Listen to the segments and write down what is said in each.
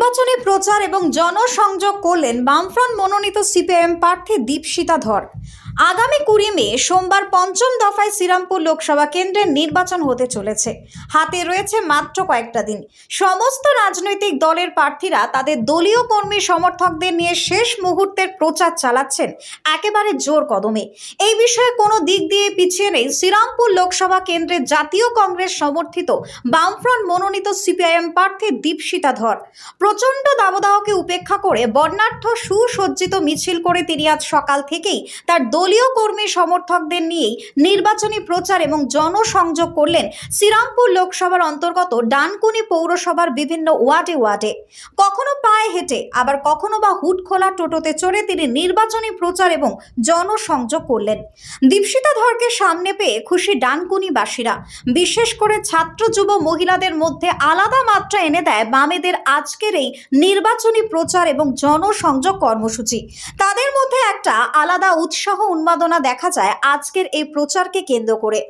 নির্বাচনী প্রচার এবং জনসংযোগ করলেন বামফ্রন্ট মনোনীত সিপিআইএম প্রার্থী দীপশিতা ধর। আগামী 20 মে সোমবার পঞ্চম দফায় শ্রীরামপুর লোকসভা কেন্দ্রের নির্বাচন হতে চলেছে। হাতে রয়েছে মাত্র কয়েকটা দিন। সমস্ত রাজনৈতিক দলের প্রার্থীরা তাদের দলীয় কর্মী সমর্থকদের নিয়ে শেষ মুহূর্তের প্রচার চালাচ্ছেন একেবারে জোর কদমে। এই বিষয়ে কোনো দিক দিয়ে পিছিয়ে নেই শ্রীরামপুর লোকসভা কেন্দ্রের জাতীয় কংগ্রেস সমর্থিত বামফ্রন্ট মনোনীত সিপিআইএম প্রার্থী দীপশিতা ধর। প্রচণ্ড দাবদাহকে উপেক্ষা করে বর্ণাঢ্য সুসজ্জিত মিছিল করে তিনি আজ সকাল থেকেই তার দলীয় কর্মী সমর্থকদের নিয়েই নির্বাচনী প্রচার এবং জনসংযোগ করলেন শ্রীরামপুর লোকসভার অন্তর্গত ডানকুনি পৌরসভার বিভিন্ন ওয়ার্ডে। কখনো পায়ে হেঁটে আবার কখনো বা হুড খোলা টোটোতে চড়ে তিনি নির্বাচনী প্রচার এবং জনসংযোগ করলেন। দীপশিতা ধরকে সামনে পেয়ে খুশি ডানকুনিবাসীরা। বিশেষ করে ছাত্র যুব মহিলাদের মধ্যে আলাদা মাত্রা এনে দেয় বামেদের আজকের এই নির্বাচনী প্রচার এবং জনসংযোগ কর্মসূচি। তাদের মধ্যে একটা আলাদা উৎসাহ উন্মাদনা দেখা যায় আজকের এই প্রচারকে কেন্দ্র করে।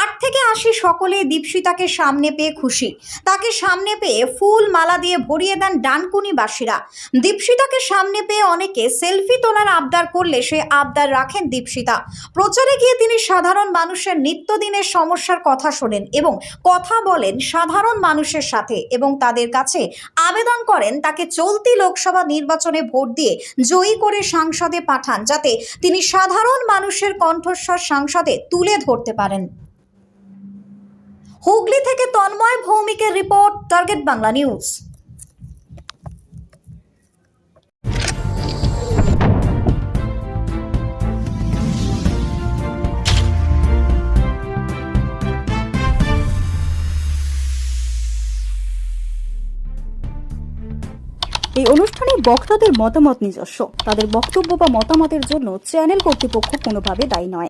8 থেকে 80 সকলেই দীপশিতাকে সামনে পেয়ে খুশি। তাকে সামনে পেয়ে ফুল মালা দিয়ে ভরিয়ে দেন ডানকুনিবাসীরা। দীপশিতাকে সামনে পেয়ে অনেকে সেলফি তোলার আবদার করলে সে আবদার রাখেন দীপশিতা। প্রচারে গিয়ে তিনি সাধারণ মানুষের নিত্যদিনের সমস্যার কথা শোনেন এবং কথা বলেন সাধারণ মানুষের সাথে এবং তাদের কাছে আবেদন করেন তাকে চলতি লোকসভা নির্বাচনে ভোট দিয়ে জয়ী করে সংসদে পাঠান, যাতে তিনি সাধারণ মানুষের কণ্ঠস্বর সংসদে তুলে ধরতে পারেন। হুগলি থেকে তন্ময় ভৌমিকের রিপোর্ট, টার্গেট বাংলা নিউজ। এই অনুষ্ঠানে বক্তাদের মতামত নিজস্ব। তাদের বক্তব্য বা মতামতের জন্য চ্যানেল কর্তৃপক্ষ কোনোভাবে দায়ী নয়।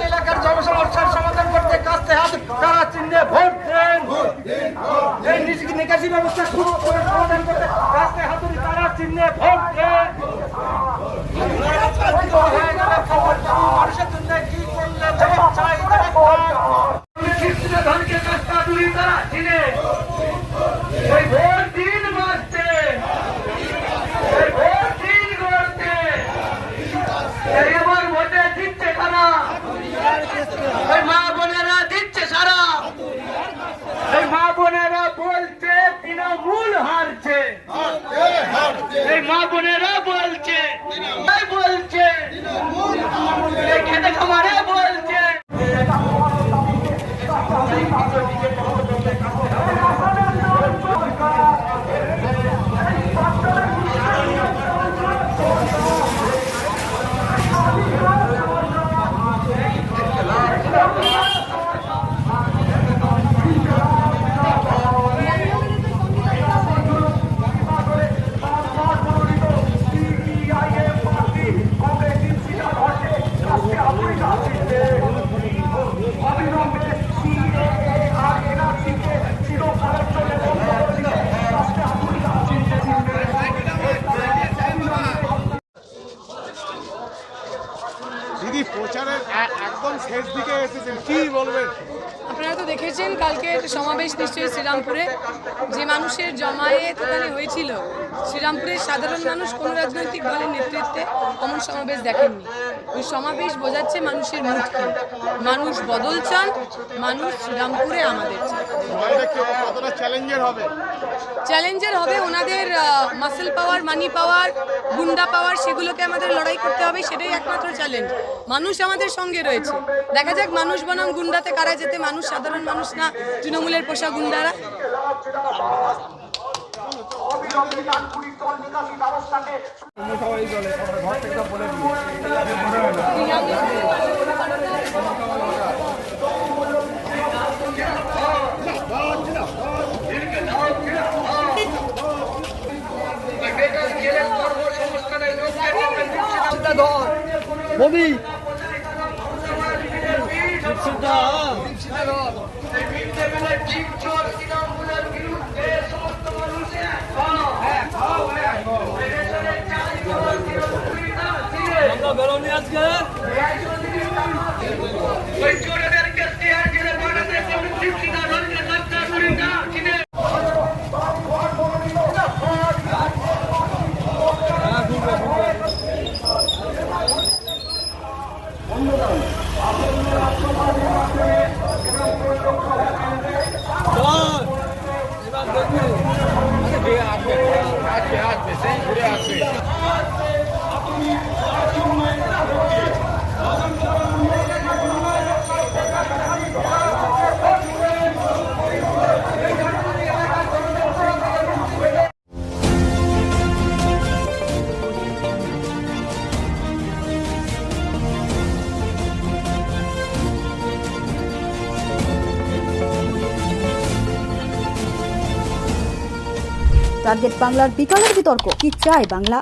এলাকার জনসমস্যার সমাধান করতে কাস্তে হাত তারা চিহ্নে ভোট দেন। এই নিকাশি ব্যবস্থা সমাধান করতে কাস্তে হাতুড়ি তারা চিহ্নে ভোট দেন। মানুষের জন্য কি করলে জবাব চাই ধানকে কাস্তে হাতুড়ি তারা চিহ্নে ভোট দিন মারতে ভোট দিন করতে এবার ভোটে দিচ্ছে কারা? মা বোনেরা দিচ্ছে সারা। এই মা বোনেরা বলছে তৃণমূল হারছে। এই মা বোনেরা বলছে খেতে খামারে বলছে। দিদি প্রচারের একদম শেষ দিকে এসেছেন, কি বলবেন? আপনারা তো দেখেছেন কালকে সমাবেশ নিশ্চয়ই শ্রীরামপুরে যে মানুষের জমায়েত ওখানে হয়েছিল। শ্রীরামপুরের সাধারণ মানুষ কোনো রাজনৈতিক দলের নেতৃত্বে এমন সমাবেশ দেখেননি। ওই সমাবেশ বোঝাচ্ছে মানুষের মুখ কি, মানুষ বদল চান, মানুষ শ্রীরামপুরে আমাদের চান। চ্যালেঞ্জের হবে ওনাদের মাসেল পাওয়ার, মানি পাওয়ার, গুন্ডা পাওয়ার, সেগুলোকে আমাদের লড়াই করতে হবে। সেটাই একমাত্র চ্যালেঞ্জ। মানুষ আমাদের সঙ্গে রয়েছে। দেখা যাক মানুষ বনাম গুন্ডাতে কারা যেতে, মানুষ সাধারণ মানুষ না তৃণমূলের পোষা গুন্ডারা। ছবি বেরোনি আজকে টার্গেট বাংলার বিকালের বিতর্ক, কি চায় বাংলা?